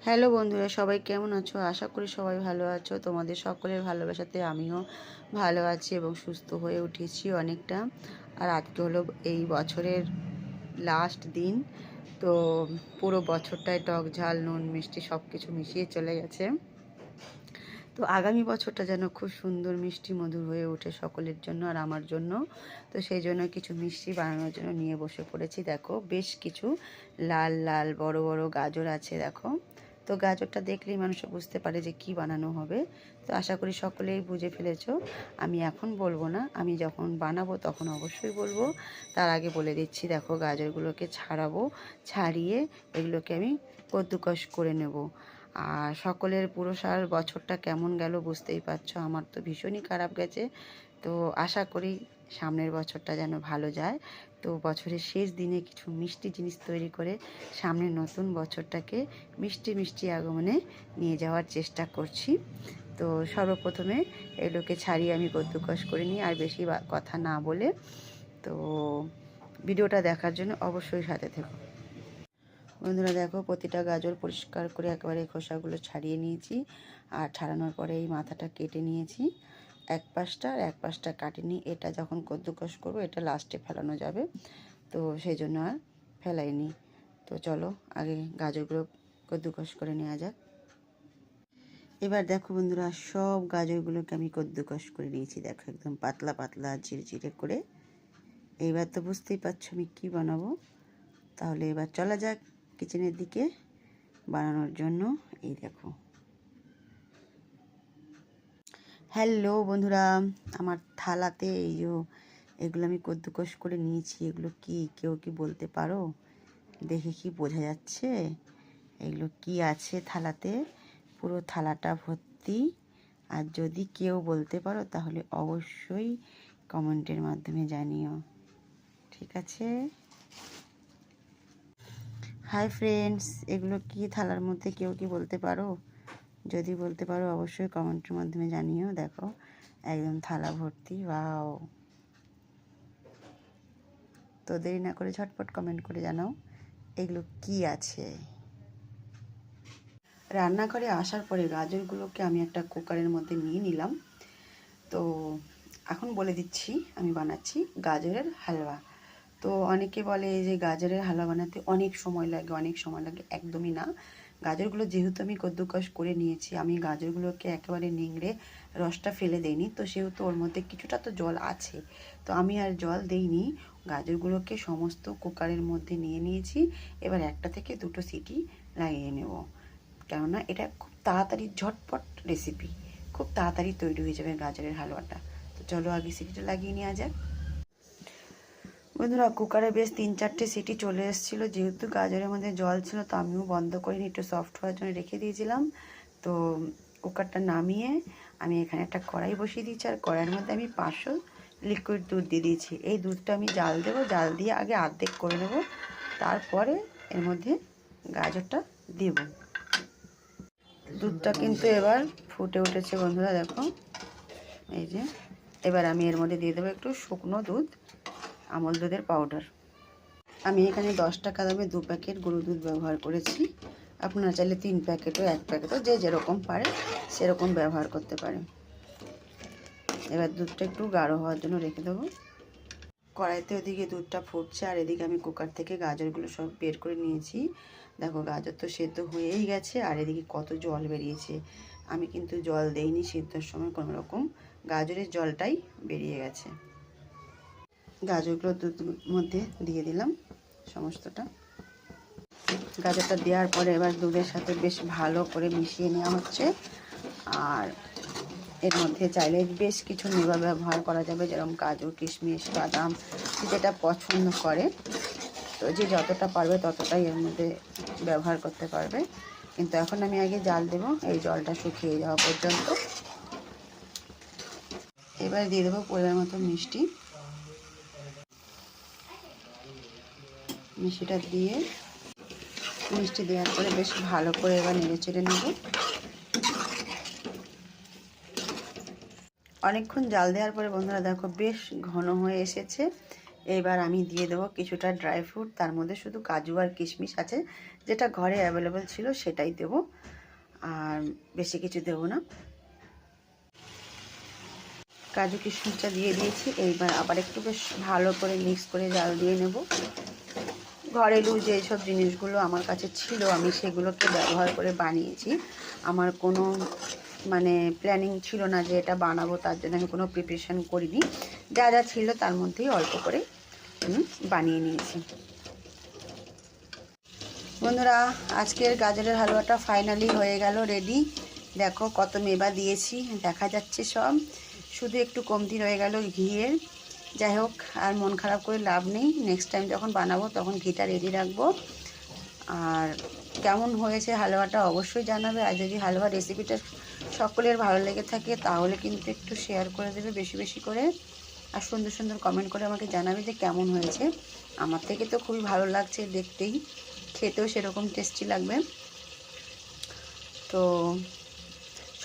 Hello বন্ধুরা, সবাই কেমন আছো? আশা করি সবাই ভালো আছো। তোমাদের সকলের ভালোবাসাতে আমিও ভালো আছি এবং সুস্থ হয়ে উঠেছি অনেকটা। আর আজকে হলো এই বছরের লাস্ট দিন। তো পুরো বছরটায় টক ঝাল নুন মিষ্টি সব কিছু মিশিয়ে চলে গেছে। তো আগামী বছরটা যেন খুব সুন্দর মিষ্টি মধুর হয়ে ওঠে সকলের জন্য আর আমার জন্য। তো সেই জন্য কিছু মিষ্টি বানানোর জন্য নিয়ে বসে পড়েছি। দেখো বেশ কিছু লাল লাল বড় বড় গাজর আছে দেখো। তো গাজরটা দেখলেই মানুষ বুঝতে পারে যে কি বানানো হবে। তো আশা করি সকলেই বুঝে ফেলেছো। আমি এখন বলবো না, আমি যখন বানাবো তখন অবশ্যই বলবো। তার আগে বলে দিচ্ছি, দেখো গাজরগুলোকে ছাড়াবো, ছাড়িয়ে এগুলোকে আমি কদ্দুকস করে নেব। আর সকলের পুরো সারা বছরটা কেমন গেল বুঝতেই পারছো, আমার তো ভীষণই খারাপ গেছে। তো আশা করি সামনের বছরটা যেন ভালো যায়। তো বছরের শেষ দিনে কিছু মিষ্টি জিনিস তৈরি করে সামনের নতুন বছরটাকে মিষ্টি মিষ্টি আগমনে নিয়ে যাওয়ার চেষ্টা করছি। তো সর্বপ্রথমে এগুলোকে ছাড়িয়ে আমি কদ্দুকস করে নিই আর বেশি কথা না বলে। তো ভিডিওটা দেখার জন্য অবশ্যই সাথে থেকো। বন্ধুরা দেখো, প্রতিটা গাজর পরিষ্কার করে একেবারে খোসাগুলো ছাড়িয়ে নিয়েছি। আর ছাড়ানোর পরে এই মাথাটা কেটে নিয়েছি এক পাশটা, আর এক পাশটা কাটিনি। এটা যখন কদ্দুকস করবো এটা লাস্টে ফেলানো যাবে, তো সেই জন্য আর ফেলাইনি। তো চলো আগে গাজরগুলো কদ্দুকস করে নেওয়া যাক। এবার দেখো বন্ধুরা, সব গাজরগুলোকে আমি কদ্দুকস করে নিয়েছি। দেখো একদম পাতলা পাতলা ঝিরঝিরে করে। এইবার তো বুঝতেই পারছো আমি কি বানাবো। তাহলে এবার চলা যাক কিচেনের দিকে বানানোর জন্য। এই দেখো, হ্যালো বন্ধুরা, আমার থালাতে এই যে এগুলো আমি কদ্দুকস করে নিয়েছি। এগুলো কি কেউ কি বলতে পারো? দেখে কি বোঝা যাচ্ছে এগুলো কি আছে থালাতে? পুরো থালাটা ভর্তি। আর যদি কেউ বলতে পারো তাহলে অবশ্যই কমেন্টের মাধ্যমে জানিও, ঠিক আছে? হাই ফ্রেন্ডস, এগুলো কি থালার মধ্যে কেউ কি বলতে পারো? যদি বলতে পারো অবশ্যই কমেন্টের মাধ্যমে জানিও। দেখো একদম থালা ভর্তি, ওয়াও! তো দেরি না করে ঝটপট কমেন্ট করে জানাও এগুলো কি আছে। রান্নাঘরে আসার পরে গাজরগুলোকে আমি একটা কুকারের মধ্যে নিয়ে নিলাম। তো এখন বলে দিচ্ছি আমি বানাচ্ছি গাজরের হালুয়া। তো অনেকে বলে যে গাজরের হালুয়া বানাতে অনেক সময় লাগে, অনেক সময় লাগে। একদমই না। গাজরগুলো যেহেতু আমি কদ্দুকস করে নিয়েছি, আমি গাজরগুলোকে একেবারে নিংড়ে রসটা ফেলে দেইনি, তো সেহেতু ওর মধ্যে কিছুটা তো জল আছে। তো আমি আর জল দেইনি, গাজরগুলোকে সমস্ত কুকারের মধ্যে নিয়ে নিয়েছি। এবার একটা থেকে দুটো সিটি লাগিয়ে নেব, কেননা এটা খুব তাড়াতাড়ি ঝটপট রেসিপি, খুব তাড়াতাড়ি তৈরি হয়ে যাবে গাজরের হালুয়াটা। তো চলো আগে সিটিটা লাগিয়ে নেওয়া যাক। বন্ধুরা কুকারে বেশ 3-4টে সিটি চলে এসেছিলো। যেহেতু গাজরের মধ্যে জল ছিল তো আমিও বন্ধ করিনি, একটু সফট হওয়ার জন্য রেখে দিয়েছিলাম। তো কুকারটা নামিয়ে আমি এখানে একটা কড়াই বসিয়ে দিয়েছি, আর কড়াইয়ের মধ্যে আমি 500 লিকুইড দুধ দিয়ে দিয়েছি। এই দুধটা আমি জাল দেবো, জাল দিয়ে আগে অর্ধেক করে নেবো, তারপরে এর মধ্যে গাজরটা দেব। দুধটা কিন্তু এবার ফুটে উঠেছে বন্ধুরা, দেখো এই যে। এবার আমি এর মধ্যে দিয়ে দেবো একটু শুকনো দুধ, আমল দুধের পাউডার। আমি এখানে 10 টাকা দামে 2 প্যাকেট গরুর দুধ ব্যবহার করেছি। আপনারা চাইলে 3 প্যাকেটও 1 প্যাকেটও যে যেরকম পারে সেরকম ব্যবহার করতে পারেন। এবার দুধটা একটু গাঢ় হওয়ার জন্য রেখে দেবো। কড়াইতে ওদিকে দুধটা ফুটছে আর এদিকে আমি কুকার থেকে গাজরগুলো সব বের করে নিয়েছি। দেখো গাজর তো সেদ্ধ হয়েই গেছে, আর এদিকে কত জল বেরিয়েছে। আমি কিন্তু জল দেইনি সেদ্ধর সময় কোনো রকম, গাজরের জলটাই বেরিয়ে গেছে। গাজরগুলো দুধের মধ্যে দিয়ে দিলাম সমস্তটা। গাজরটা দেওয়ার পরে এবার দুধের সাথে বেশ ভালো করে মিশিয়ে নেওয়া হচ্ছে। আর এর মধ্যে চাইলে বেশ কিছু মেওয়া ব্যবহার করা যাবে, যেরকম কাজু কিশমিশ বাদাম যেটা পছন্দ করে। তো যে যতটা পারবে ততটাই এর মধ্যে ব্যবহার করতে পারবে। কিন্তু এখন আমি আগে জাল দেবো এই জলটা শুকিয়ে যাওয়া পর্যন্ত। এবার দিয়ে দেবো পরিমাণ মতো মিষ্টি। মিষ্টিটা দিয়ে মিষ্টি দেওয়ার পরে বেশ ভালো করে এবার নেড়ে চেড়ে নেব। অনেকক্ষণ জাল দেওয়ার পরে বন্ধুরা দেখো বেশ ঘন হয়ে এসেছে। এবার আমি দিয়ে দেবো কিছুটা ড্রাই ফ্রুট, তার মধ্যে শুধু কাজু আর কিশমিশ আছে, যেটা ঘরে অ্যাভেলেবেল ছিল সেটাই দেব, আর বেশি কিছু দেব না। কাজু কিশমিশটা দিয়ে দিয়েছি, এইবার আবার একটু বেশ ভালো করে মিক্স করে জাল দিয়ে নেব। ঘরেলু যেসব জিনিসগুলো আমার কাছে ছিল আমি সেগুলোকে ব্যবহার করে বানিয়েছি। আমার কোনো মানে প্ল্যানিং ছিল না যে এটা বানাবো, তার জন্য আমি কোনো প্রিপারেশান করিনি। যা যা ছিল তার মধ্যেই অল্প করে আমি বানিয়ে নিয়েছি। বন্ধুরা, আজকের গাজরের হালুয়াটা ফাইনালি হয়ে গেল রেডি। দেখো কত মেবা দিয়েছি দেখা যাচ্ছে সব, শুধু একটু কমতি রয়ে গেল ঘিয়ের। যাই হোক, আর মন খারাপ করে লাভ নেই, নেক্সট টাইম যখন বানাবো তখন ঘিটা রেডি রাখবো। আর কেমন হয়েছে হালুয়াটা অবশ্যই জানাবে, আর যদি হালুয়া রেসিপিটা সকলের ভালো লেগে থাকে তাহলে কিন্তু একটু শেয়ার করে দেবে বেশি বেশি করে, আর সুন্দর সুন্দর কমেন্ট করে আমাকে জানাবে যে কেমন হয়েছে। আমার থেকে তো খুবই ভালো লাগছে দেখতেই, খেতেও সেরকম টেস্টি লাগবে। তো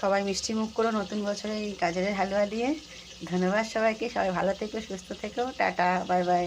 সবাই মিষ্টি মুখ করো নতুন বছরে এই গাজরের হালুয়া দিয়ে। ধন্যবাদ সবাইকে, সবাই ভালো থেকো, সুস্থ থেকো, টাটা, বাই বাই।